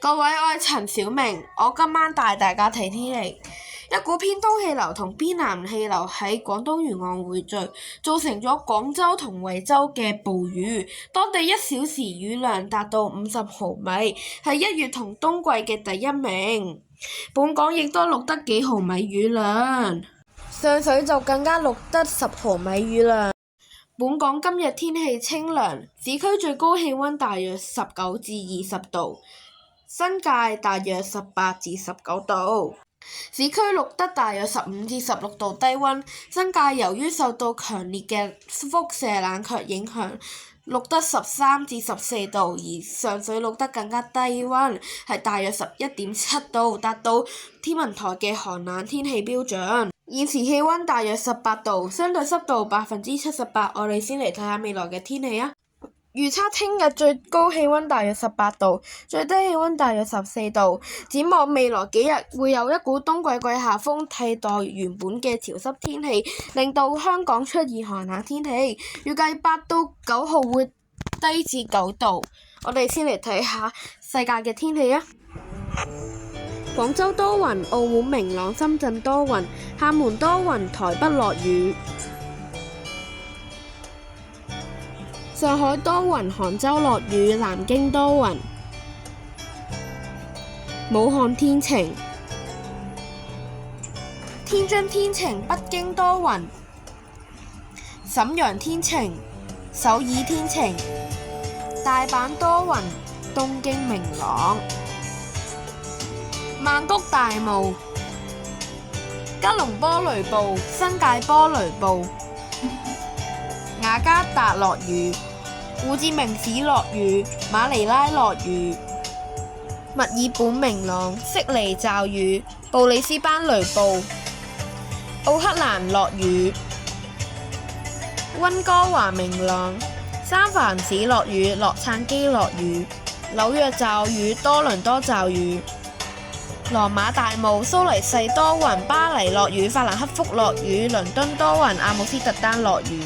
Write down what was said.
各位，我係陳小明，我今晚帶大家睇天氣。一股偏東氣流同偏南氣流喺廣東沿岸匯聚，造成咗廣州同惠州嘅暴雨，當地1小時雨量達到50毫米，係1月同冬季嘅第一名。本港亦都錄得幾毫米雨量，上水就更加錄得10毫米雨量。本港今日天氣清涼，市區最高氣溫大約19至20度，新界大約18至19度。市區錄得大約15至16度低溫，新界由於受到強烈嘅輻射冷卻影響，錄得13至14度，而上水錄得更加低溫，係大約11.7度，達到天文台嘅寒冷天氣標準。現時氣溫大約18度，相對濕度78%。我哋先嚟睇下未來嘅天氣啊！預測聽日最高氣溫大約18度，最低氣溫大約14度。展望未來幾日會有一股冬季季候風替代原本嘅潮濕天氣，令到香港出現寒冷天氣。預計8到9號會低至9度。我哋先嚟睇下世界嘅天氣啊！廣州多雲，澳門明朗，深圳多雲，廈門多雲，台北落雨。上海多雲，杭州落雨，南京多雲，武漢天晴。天津天晴，北京多雲，瀋陽天晴，首爾天晴，大阪多雲，東京明朗。曼谷大霧，吉隆坡雷暴，新界坡雷暴，雅加達落雨，胡志明市落雨，馬尼拉落雨，墨爾本明朗，悉尼驟雨，布里斯班雷暴，奧克蘭落雨，溫哥華明朗，三藩市落雨，洛杉磯落雨，紐約驟雨，多倫多驟雨，羅馬大霧，蘇黎世多雲，巴黎落雨，法蘭克福落雨，倫敦多雲，阿姆斯特丹落雨。